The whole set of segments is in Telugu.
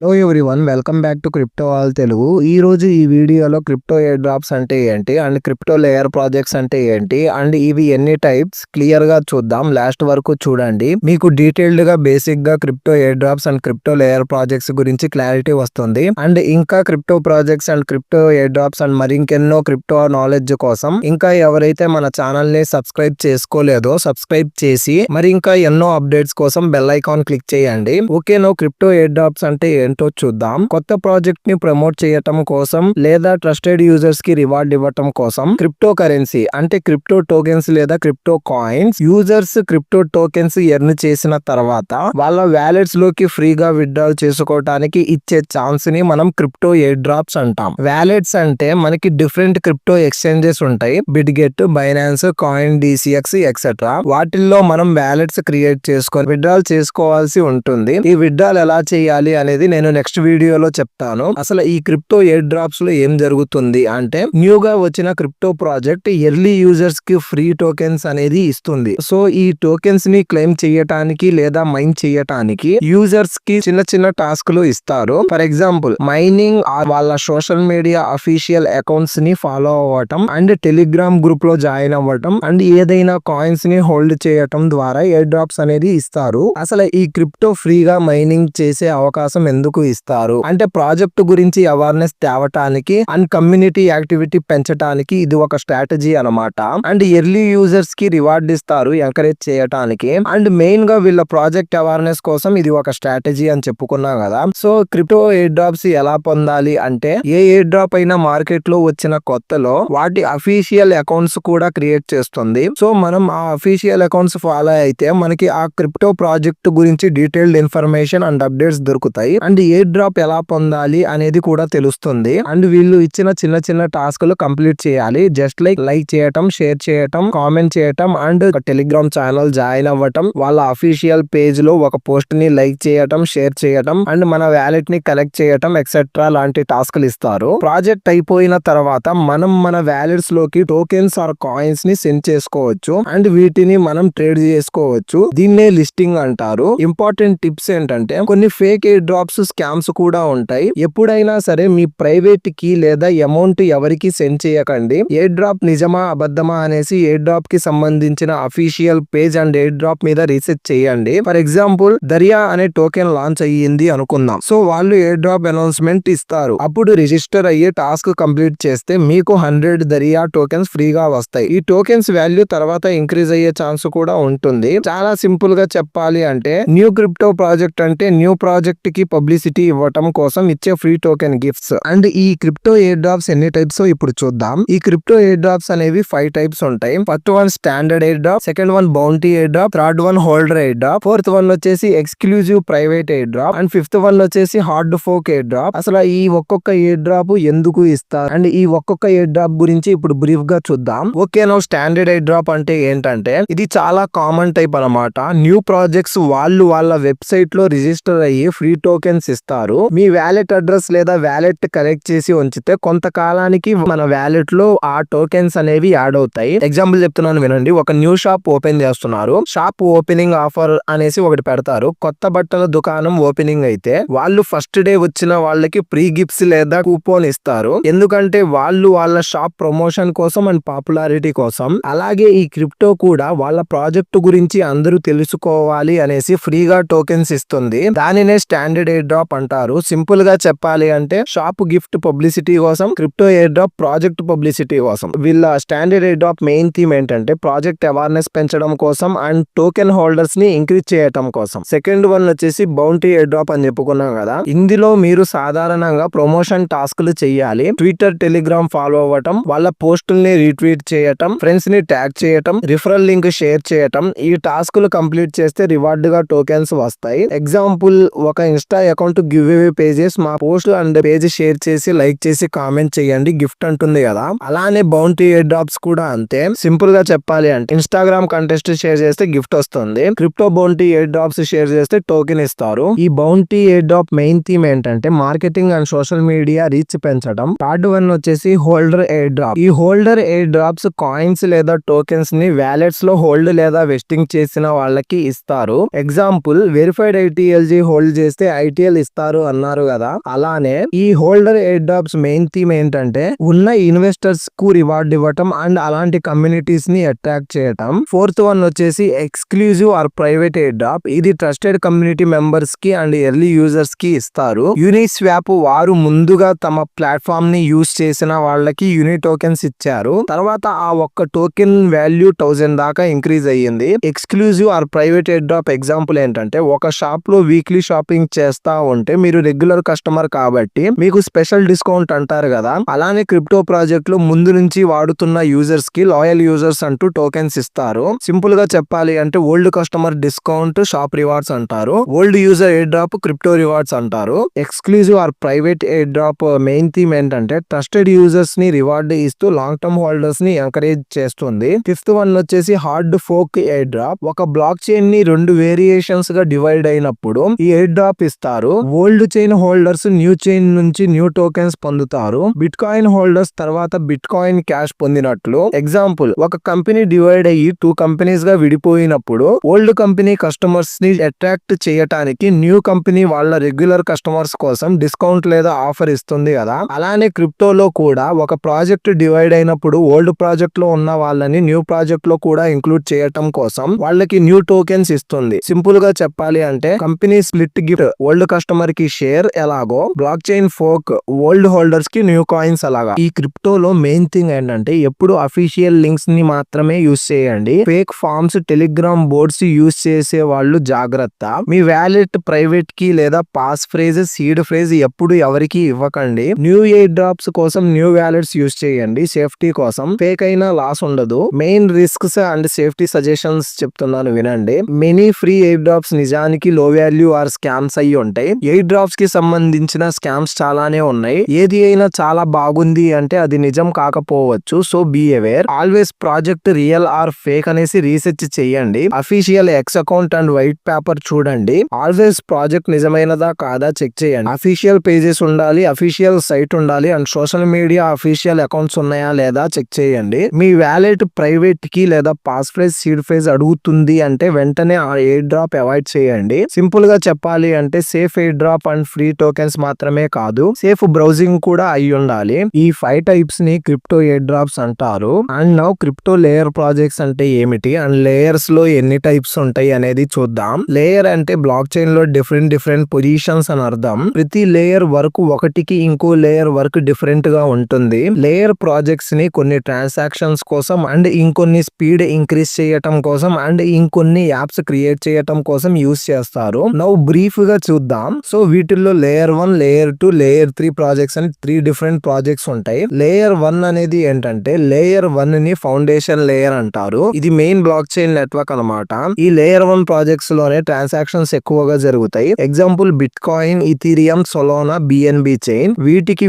Hello everyone, welcome back to crypto all Telugu. ఈ రోజు ఈ వీడియోలో క్రిప్టో ఎయిర్ డ్రాప్స్ అంటే ఏంటి అండ్ క్రిప్టో లేయర్ ప్రాజెక్ట్స్ అంటే ఏంటి అండ్ ఇవి ఎన్ని టైప్స్ క్లియర్ గా చూద్దాం. లాస్ట్ వరకు చూడండి, మీకు డీటెయిల్డ్ గా బేసిక్ గా crypto air drops and crypto layer projects గురించి క్లారిటీ వస్తుంది. అండ్ ఇంకా crypto projects and crypto air drops and మరి ఇంకెన్నో క్రిప్టో నాలెడ్జ్ కోసం ఇంకా ఎవరైతే మన ఛానల్ ని సబ్స్క్రైబ్ చేసుకోలేదో సబ్స్క్రైబ్ చేసి మరి ఇంకా ఎన్నో అప్డేట్స్ కోసం బెల్ ఐకాన్ క్లిక్ చేయండి. ఓకేనో క్రిప్టో ఎయిర్ డ్రాప్స్ అంటే ఏంటో చూద్దాం. కొత్త ప్రాజెక్ట్ ని ప్రమోట్ చేయటం కోసం లేదా ట్రస్టెడ్ యూజర్స్ కి రివార్డ్ ఇవ్వటం కోసం క్రిప్టో కరెన్సీ అంటే క్రిప్టో టోకెన్స్ లేదా crypto coins users crypto tokens earn చేసిన తర్వాత వాళ్ళ వ్యాలెట్స్ లోకి ఫ్రీగా విత్డ్రాల్ చేసుకోవడానికి ఇచ్చే ఛాన్స్ ని మనం క్రిప్టో ఎయిర్ డ్రాప్స్ అంటాం. వ్యాలెట్స్ అంటే మనకి డిఫరెంట్ క్రిప్టో ఎక్స్చేంజెస్ ఉంటాయి. Bitget, Binance, coin, DCX etcetera. వాటిల్లో మనం వ్యాలెట్స్ క్రియేట్ చేసుకొని విత్డ్రాల్ చేసుకోవాల్సి ఉంటుంది. ఈ విత్డ్రాల్ ఎలా చేయాలి అనేది నేను నెక్స్ట్ వీడియోలో చెప్తాను. అసలు ఈ క్రిప్టో ఎయిర్ డ్రాప్స్ లో ఏం జరుగుతుంది అంటే, న్యూగా వచ్చిన క్రిప్టో ప్రాజెక్ట్ ఎర్లీ యూజర్స్ కి ఫ్రీ టోకెన్స్ అనేది ఇస్తుంది. సో ఈ టోకెన్స్ ని క్లెయిమ్ చేయటానికి లేదా మైన్ చేయటానికి యూజర్స్ కి చిన్న చిన్న టాస్క్లు ఇస్తారు. ఫర్ ఎగ్జాంపుల్ మైనింగ్, వాళ్ళ సోషల్ మీడియా అఫీషియల్ అకౌంట్స్ ని ఫాలో అవ్వటం అండ్ టెలిగ్రామ్ గ్రూప్ లో జాయిన్ అవ్వటం అండ్ ఏదైనా కాయిన్స్ ని హోల్డ్ చేయటం ద్వారా ఎయిర్ డ్రాప్స్ అనేది ఇస్తారు. అసలు ఈ క్రిప్టో ఫ్రీగా మైనింగ్ చేసే అవకాశం ఎందుకు ఇస్తారు అంటే, ప్రాజెక్ట్ గురించి అవేర్నెస్ తేవటానికి అండ్ కమ్యూనిటీ యాక్టివిటీ పెంచడానికి ఇది ఒక స్ట్రాటజీ అన్నమాట. అండ్ ఎర్లీ యూజర్స్ కి రివార్డ్ ఇస్తారు ఎంకరేజ్ చేయటానికి. అండ్ మెయిన్ గా వీళ్ళ ప్రాజెక్ట్ అవేర్నెస్ కోసం ఇది ఒక స్ట్రాటజీ అని చెప్పుకున్నాం కదా. సో క్రిప్టో ఎయిర్ డ్రాప్స్ ఎలా పొందాలి అంటే, ఏ ఎయిర్ డ్రాప్ అయినా మార్కెట్ లో వచ్చిన కొత్తలో వాటి అఫీషియల్ అకౌంట్స్ కూడా క్రియేట్ చేస్తుంది. సో మనం ఆ అఫీషియల్ అకౌంట్స్ ఫాలో అయితే మనకి ఆ క్రిప్టో ప్రాజెక్ట్ గురించి డీటెయిల్డ్ ఇన్ఫర్మేషన్ అండ్ అప్డేట్స్ దొరుకుతాయి. అండ్ ఎయిర్ డ్రాప్ ఎలా పొందాలి అనేది కూడా తెలుస్తుంది. అండ్ వీళ్ళు ఇచ్చిన చిన్న చిన్న టాస్క్లు కంప్లీట్ చేయాలి. జస్ట్ లైక్ చేయటం, షేర్ చేయటం, కామెంట్ చేయటం అండ్ టెలిగ్రామ్ ఛానల్ జాయిన్ అవ్వటం, వాళ్ళ అఫీషియల్ పేజ్ లో ఒక పోస్ట్ ని లైక్ చేయటం, షేర్ చేయటం అండ్ మన వ్యాలెట్ ని కలెక్ట్ చేయటం ఎక్సెట్రా లాంటి టాస్క్లు ఇస్తారు. ప్రాజెక్ట్ అయిపోయిన తర్వాత మనం మన వ్యాలెట్స్ లోకి టోకెన్స్ ఆర్ కాయిన్స్ ని సెండ్ చేసుకోవచ్చు అండ్ వీటిని మనం ట్రేడ్ చేసుకోవచ్చు. దీన్నే లిస్టింగ్ అంటారు. ఇంపార్టెంట్ టిప్స్ ఏంటంటే, కొన్ని ఫేక్ ఎయిర్ డ్రాప్స్, స్కామ్స్ కూడా ఉంటాయి. ఎప్పుడైనా సరే మీ ప్రైవేట్ కి లేదా అమౌంట్ ఎవరికి సెండ్ చేయకండి. ఎయిర్ డ్రాప్ నిజమా అబద్ధమా అనేసి ఎయిర్ డ్రాప్ కి సంబంధించిన official page and air drop మీద రీసెర్చ్ చేయండి. ఫర్ ఎగ్జాంపుల్ దరియా అనే టోకెన్ లాంచ్ అయ్యింది అనుకుందాం. సో వాళ్ళు ఎయిర్ డ్రాప్ అనౌన్స్మెంట్ ఇస్తారు. అప్పుడు రిజిస్టర్ అయ్యే టాస్క్ కంప్లీట్ చేస్తే మీకు 100 దరియా టోకెన్స్ ఫ్రీగా వస్తాయి. ఈ టోకెన్స్ వాల్యూ తర్వాత ఇంక్రీజ్ అయ్యే ఛాన్స్ కూడా ఉంటుంది. చాలా సింపుల్ గా చెప్పాలి అంటే, న్యూ క్రిప్టో ప్రాజెక్ట్ అంటే న్యూ ప్రాజెక్ట్ కి పబ్లిసిటీ ఇవ్వటం కోసం ఇచ్చే ఫ్రీ టోకెన్ గిఫ్ట్స్. అండ్ ఈ క్రిప్టో ఎయిర్ డ్రాప్స్ ఎన్ని టైప్స్ ఇప్పుడు చూద్దాం. ఈ క్రిప్టో ఎయిర్ డ్రాప్స్ అనేవి 5 టైప్స్ ఉంటాయి. First one standard air drop, second one bounty airdrop, third one holder airdrop, fourth one వచ్చేసి exclusive private airdrop and fifth one వచ్చేసి హార్డ్ ఫోక్ ఎయిర్ డ్రాప్. అసలు ఈ ఒక్కొక్క ఎయిర్ డ్రాప్ ఎందుకు ఇస్తారు అండ్ ఈ ఒక్కొక్క ఎయిర్ డ్రాప్ గురించి ఇప్పుడు బ్రీఫ్ గా చూద్దాం. Okay, no standard air drop అంటే ఏంటంటే, ఇది చాలా కామన్ టైప్ అన్నమాట. న్యూ ప్రాజెక్ట్స్ వాళ్ళు వాళ్ళ వెబ్సైట్ లో రిజిస్టర్ అయ్యి ఫ్రీ టోకెన్స్ ఇస్తారు. మీ వ్యాలెట్ అడ్రస్ లేదా వ్యాలెట్ కనెక్ట్ చేసి ఉంచితే కొంతకాలానికి మన వ్యాలెట్ లో ఆ టోకెన్స్ అనేవి యాడ్ అవుతాయి. ఎగ్జాంపుల్ చెప్తున్నాను వినండి. ఒక న్యూ షాప్ ఓపెన్ చేస్తున్నారు. షాప్ ఓపెనింగ్ ఆఫర్ అనేసి ఒకటి పెడతారు. కొత్త బట్టల దుకాణం ఓపెనింగ్ అయితే వాళ్ళు ఫస్ట్ డే వచ్చిన వాళ్ళకి ఫ్రీ గిఫ్ట్స్ లేదా కూపన్ ఇస్తారు. ఎందుకంటే వాళ్ళు వాళ్ళ షాప్ ప్రమోషన్ కోసం అండ్ పాపులారిటీ కోసం. అలాగే ఈ క్రిప్టో కూడా వాళ్ళ ప్రాజెక్ట్ గురించి అందరూ తెలుసుకోవాలి అనేసి ఫ్రీగా టోకెన్స్ ఇస్తుంది. దానినే స్టాండర్డ్ ఎయిర్ డ్రాప్ అంటారు. సింపుల్ గా చెప్పాలి అంటే, షాప్ గిఫ్ట్ పబ్లిసిటీ కోసం, crypto air drop project publicity కోసం. వీళ్ళ standard air drop main theme ఏంటంటే, ప్రాజెక్ట్ అవేర్నెస్ పెంచడం కోసం అండ్ టోకెన్ హోల్డర్స్ ని ఇంక్రీజ్ చేయడం కోసం. సెకండ్ వన్ వచ్చేసి బౌంటీ ఎయిర్ డ్రాప్ అని చెప్పుకున్నాం కదా. ఇందులో మీరు సాధారణంగా ప్రమోషన్ టాస్క్లు చేయాలి. ట్విట్టర్, టెలిగ్రామ్ ఫాలో అవ్వటం, వాళ్ళ పోస్టుల్ని రీట్వీట్ చేయటం, ఫ్రెండ్స్ ని ట్యాగ్ చేయటం, రిఫరల్ లింక్ షేర్ చేయటం. ఈ టాస్క్లు కంప్లీట్ చేస్తే రివార్డ్ గా టోకెన్స్ వస్తాయి. ఎగ్జాంపుల్, ఒక Insta account give away pages మా పోస్ట్ అండ్ పేజ్ షేర్ చేసి లైక్ చేసి కామెంట్ చేయండి గిఫ్ట్ అంటుంది కదా. అలానే బౌంటీ ఎయిర్ డ్రాప్స్ కూడా అంతే. సింపుల్ గా చెప్పాలి అంటే, ఇన్స్టాగ్రామ్ కంటెస్ట్ షేర్ చేస్తే గిఫ్ట్ వస్తుంది. Crypto bounty airdrops share చేస్తే టోకెన్ ఇస్తారు. ఈ bounty airdrop main theme ఏంటంటే, marketing and social media reach పెంచడం. థర్డ్ వన్ వచ్చేసి హోల్డర్ ఎయిర్ డ్రాప్. ఈ హోల్డర్ ఎయిర్ డ్రాప్స్ కాయిన్స్ లేదా టోకెన్స్ ని వ్యాలెట్స్ లో హోల్డ్ లేదా వెస్టింగ్ చేసిన వాళ్ళకి ఇస్తారు. ఎగ్జాంపుల్, వెరిఫైడ్ ఐటీఎల్జీ హోల్డ్ చేస్తే ఐటీఎల్ ఫేషియల్ ఇస్తారు అన్నారు కదా, అలానే ఈ holder airdrops main theme ఏంటంటే ఉన్న ఇన్వెస్టర్స్ కు రివార్డ్ ఇవ్వటం అండ్ అలాంటి కమ్యూనిటీస్ ని అట్రాక్ట్ చేయటం. ఫోర్త్ వన్ వచ్చేసి exclusive or private air drop. ఇది ట్రస్టెడ్ కమ్యూనిటీ మెంబర్స్ కి అండ్ ఎర్లీ యూజర్స్ కి ఇస్తారు. యూనిస్వాప్ వారు ముందుగా తమ ప్లాట్ఫామ్ ని యూజ్ చేసిన వాళ్ళకి యూని టోకెన్స్ ఇచ్చారు. తర్వాత ఆ ఒక్క టోకెన్ వాల్యూ 1000 దాకా ఇంక్రీజ్ అయ్యింది. Exclusive or private air drop example ఏంటంటే ఒక షాప్ లో వీక్లీ షాపింగ్ చేస్తా ఉంటే మీరు రెగ్యులర్ కస్టమర్ కాబట్టి మీకు స్పెషల్ డిస్కౌంట్ అంటారు కదా, అలానే క్రిప్టో ప్రాజెక్ట్ లో ముందు నుంచి వాడుతున్న యూజర్స్ కి లాయల్ యూజర్స్ అంటూ టోకెన్స్ ఇస్తారు. సింపుల్ గా చెప్పాలి అంటే old customer discount shop rewards అంటారు. Old user airdrop crypto rewards అంటారు. Exclusive or private airdrop main theme ఏంటంటే ట్రస్టెడ్ యూజర్స్ ని రివార్డ్ ఇస్తూ లాంగ్ టర్మ్ హోల్డర్స్ ని ఎంకరేజ్ చేస్తుంది. ఫిఫ్త్ వన్ వచ్చేసి హార్డ్ ఫోక్ ఎయిర్ డ్రాప్. ఒక బ్లాక్ చైన్ ని 2 వేరియేషన్స్ గా డివైడ్ అయినప్పుడు ఈ ఎయిర్ డ్రాప్ ఇస్తారు. Old chain holders new chain నుంచి న్యూ టోకెన్స్ పొందుతారు. బిట్ కాయిన్ హోల్డర్స్ తర్వాత బిట్ కాయిన్ క్యాష్ పొందినట్లు. ఎగ్జాంపుల్, ఒక కంపెనీ డివైడ్ అయ్యి 2 కంపెనీస్ గా విడిపోయినప్పుడు ఓల్డ్ కంపెనీ కస్టమర్స్ ని అట్రాక్ట్ చేయటానికి న్యూ కంపెనీ వాళ్ళ రెగ్యులర్ కస్టమర్స్ కోసం డిస్కౌంట్ లేదా ఆఫర్ ఇస్తుంది కదా, అలానే క్రిప్టోలో కూడా ఒక ప్రాజెక్ట్ డివైడ్ అయినప్పుడు ఓల్డ్ ప్రాజెక్ట్ లో ఉన్న వాళ్ళని న్యూ ప్రాజెక్ట్ లో కూడా ఇంక్లూడ్ చేయటం కోసం వాళ్ళకి న్యూ టోకెన్స్ ఇస్తుంది. సింపుల్ గా చెప్పాలి అంటే company split gift. Old customer కి షేర్ ఎలాగో block chain folk old holders కి న్యూ కాయిన్స్ అలాగా. ఈ క్రిప్టోలో మెయిన్ థింగ్ ఏంటంటే ఎప్పుడు అఫీషియల్ లింక్స్ ని మాత్రమే యూజ్ చేయండి. Fake forms, Telegram boards use చేసే వాళ్ళు జాగ్రత్త. మీ వ్యాలెట్ ప్రైవేట్ కి లేదా పాస్ ఫ్రేజ్, సీడ్ ఫ్రేజ్ ఎప్పుడు ఎవరికి ఇవ్వకండి. న్యూ ఎయిర్ డ్రాప్స్ కోసం న్యూ వ్యాలెట్స్ యూజ్ చేయండి సేఫ్టీ కోసం. ఫేక్ అయినా లాస్ ఉండదు. Main risks and safety suggestions చెప్తున్నాను వినండి. మెనీ ఫ్రీ ఎయిర్ డ్రాప్స్ నిజానికి లో వాల్యూ ఆర్ స్కామ్స్ అయ్యి ఉంటాయి. ఎయిర్ డ్రాప్స్ కి సంబంధించిన స్కామ్స్ చాలానే ఉన్నాయి. ఏది అయినా చాలా బాగుంది అంటే అది నిజం కాకపోవచ్చు. So be aware. Always project real or fake అనేసి రీసెర్చ్ చేయండి. Official X account and white paper చూడండి. ఆల్వేస్ ప్రాజెక్ట్ నిజమైనదా కాదా చెక్ చేయండి. అఫీషియల్ పేజెస్ ఉండాలి, అఫీషియల్ సైట్ ఉండాలి and social media official accounts ఉన్నాయా లేదా చెక్ చేయండి. మీ వ్యాలెట్ ప్రైవేట్ కి లేదా పాస్ ఫ్రేజ్, సీడ్ ఫ్రేజ్ అడుగుతుంది అంటే వెంటనే ఆ ఎయిర్ డ్రాప్ అవాయిడ్ చేయండి. సింపుల్ గా చెప్పాలి అంటే safe air drop and free tokens మాత్రమే కాదు, సేఫ్ బ్రౌజింగ్ కూడా అయి ఉండాలి. ఈ 5 టైప్స్ ని క్రిప్టో ఎయిర్ డ్రాప్స్ అంటారు. And now crypto layer projects అంటే ఏమిటి అండ్ లేయర్స్ లో ఎన్ని టైప్స్ ఉంటాయి అనేది చూద్దాం. లేయర్ అంటే బ్లాక్ చైన్ లో డిఫరెంట్ పొజిషన్స్ అని అర్థం. ప్రతి లేయర్ వర్క్ ఒకటికి ఇంకో లేయర్ వర్క్ డిఫరెంట్ గా ఉంటుంది. లేయర్ ప్రాజెక్ట్స్ ని కొన్ని ట్రాన్సాక్షన్స్ కోసం అండ్ ఇంకొన్ని స్పీడ్ ఇంక్రీజ్ చేయటం కోసం అండ్ ఇంకొన్ని యాప్స్ క్రియేట్ చేయటం కోసం యూస్ చేస్తారు. నౌ బ్రీఫ్ గా చూద్దాం. సో వీటిల్లో లేయర్ 1, లేయర్ 2, లేయర్ 3 ప్రాజెక్ట్స్ అని 3 డిఫరెంట్ ప్రాజెక్ట్స్ ఉంటాయి. లేయర్ 1 అనేది ఏంటంటే లేయర్ 1 ని ఫౌండేషన్ లేయర్ అంటారు. ఇది మెయిన్ బ్లాక్ చైన్ నెట్వర్క్ అన్నమాట. ఈ లేయర్ 1 ప్రాజెక్ట్స్ లోనే ట్రాన్సాక్షన్స్ ఎక్కువగా జరుగుతాయి. Example bit coin, Ethereum, Solana, BNB chain.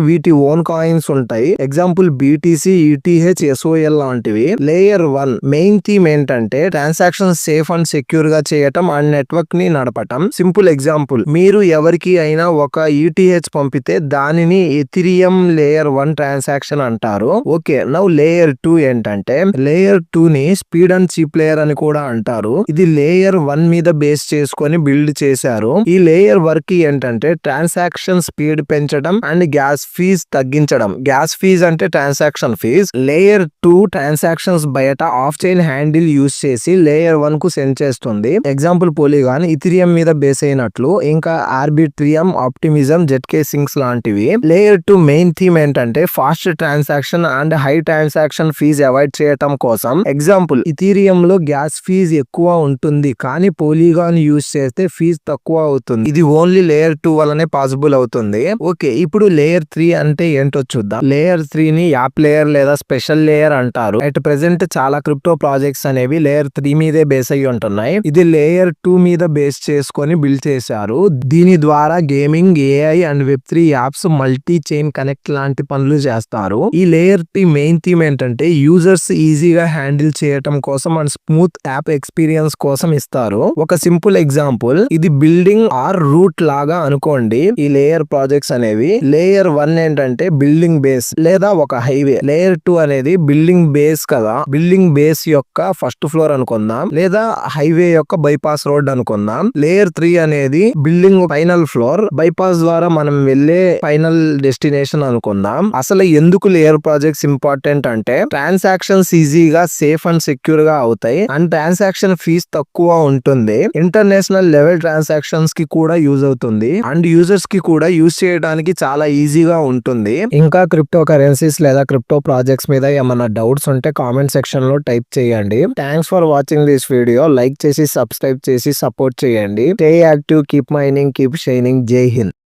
వీటి ఓన్ కాయిన్స్ ఉంటాయి. ఎగ్జాంపుల్ బీటీసీ, ఈటీహెచ్, ఎస్ఓఎల్ లాంటివి. లేయర్ 1 మెయిన్ థీమ్ ఏంటంటే ట్రాన్సాక్షన్ సేఫ్ అండ్ సెక్యూర్ గా చేయటం అండ్ నెట్వర్క్ ని నడపటం. సింపుల్ ఎగ్జాంపుల్, మీరు ఎవరికి అయినా ఒక ఈటీహెచ్ పంపితే దానిని ఎథీరియం లేయర్ 1 ట్రాన్సాక్షన్ అంటారు. ఓకే, నౌ లేయర్ 2 ఏంటంటే లేయర్ 2 ని స్పీడ్ అండ్ చీప్ లేయర్ అని కూడా అంటారు. ఇది లేయర్ 1 మీద బేస్ చేసుకొని బిల్డ్ చేశారు. ఈ లేయర్ వర్క్ ఏంటంటే ట్రాన్సాక్షన్ స్పీడ్ పెంచడం అండ్ గ్యాస్ ఫీజ్ తగ్గించడం. గ్యాస్ ఫీజ్ అంటే ట్రాన్సాక్షన్ ఫీజ్. లేయర్ 2 ట్రాన్సాక్షన్స్ బయట ఆఫ్ చైన్ హ్యాండిల్ యూస్ చేసి లేయర్ 1 కు సెండ్ చేస్తుంది. ఎగ్జాంపుల్ పోలిగాన్, ఇథీరియం మీద బేస్ అయినట్లు, ఇంకా ఆర్బిట్రియం, ఆప్టిమిజం, జెట్కే సింక్స్ లాంటివి. లేయర్ 2 మెయిన్ థీమ్ ఏంటంటే fast transaction and high transaction fees avoid చేయటం కోసం. ఎగ్జాంపుల్, ఇథీరియం లో గ్యాస్ ఫీజ్ ఎక్కువ ఉంటుంది కానీ పోలిగాన్ యూస్ చేస్తే ఫీజ్ తక్కువ అవుతుంది. ఇది ఓన్లీ లేయర్ 2 వల్లనే పాసిబుల్ అవుతుంది. ఓకే, ఇప్పుడు లేయర్ 3 అంటే ఏంటో చూద్దాం. లేయర్ 3 ని యాప్ లేయర్ లేదా స్పెషల్ లేయర్ అంటారు. అట్ ప్రెసెంట్ చాలా క్రిప్టో ప్రాజెక్ట్స్ అనేవి లేయర్ 3 మీదే బేస్ అయ్యి ఉంటున్నాయి. ఇది లేయర్ 2 మీద బేస్ చేసుకొని బిల్డ్ చేశారు. దీని ద్వారా గేమింగ్, ఏఐ అండ్ వెబ్3 యాప్స్, మల్టీ చైన్ కనెక్ట్ లాంటి పనులు చేస్తారు. ఈ లేయర్ 3 మెయిన్ థీమ్ ఏంటంటే యూజర్స్ ఈజీగా హ్యాండిల్ చేయటం కోసం అండ్ స్మూత్ యాప్ ఎక్స్పీరియన్స్ కోసం ఇస్తారు. ఒక సింపుల్ ఎగ్జాంపుల్, ఇది బిల్డింగ్ ఆర్ రూట్ లాగా అనుకోండి. ఈ లేయర్ ప్రాజెక్ట్స్ అనేవి లేయర్ 1 ఏంటంటే బిల్డింగ్ బేస్ లేదా ఒక హైవే. లేయర్ 2 అనేది బిల్డింగ్ బేస్ కదా, బిల్డింగ్ బేస్ యొక్క ఫస్ట్ ఫ్లోర్ అనుకుందాం లేదా హైవే యొక్క బైపాస్ రోడ్ అనుకుందాం. లేయర్ 3 అనేది బిల్డింగ్ ఫైనల్ ఫ్లోర్, బైపాస్ ద్వారా మనం వెళ్ళే ఫైనల్ డెస్టినేషన్ అనుకుందాం. అసలు ఎందుకు లేయర్ ప్రాజెక్ట్స్ ఇంపార్టెంట్ అంటే ట్రాన్సాక్షన్స్ ఈజీగా సేఫ్ అండ్ సెక్యూర్ గా అవుతాయి అండ్ ట్రాన్సాక్షన్ ఫీజ్ తక్కువ ఉంటుంది. ఇంటర్నేషనల్ లెవెల్ ట్రాన్సాక్షన్స్ కి కూడా యూజ్ అవుతుంది అండ్ యూజర్స్ కి కూడా యూజ్ చేయడానికి చాలా ఈజీగా ఉంటుంది. ఇంకా క్రిప్టో కరెన్సీస్ లేదా క్రిప్టో ప్రాజెక్ట్స్ మీద ఏమైనా డౌట్స్ ఉంటే కామెంట్ సెక్షన్ లో టైప్ చేయండి. Thanks for watching this video. Like చేసి సబ్స్క్రైబ్ చేసి సపోర్ట్ చేయండి. Stay active, keep mining, keep shining. జై హింద్.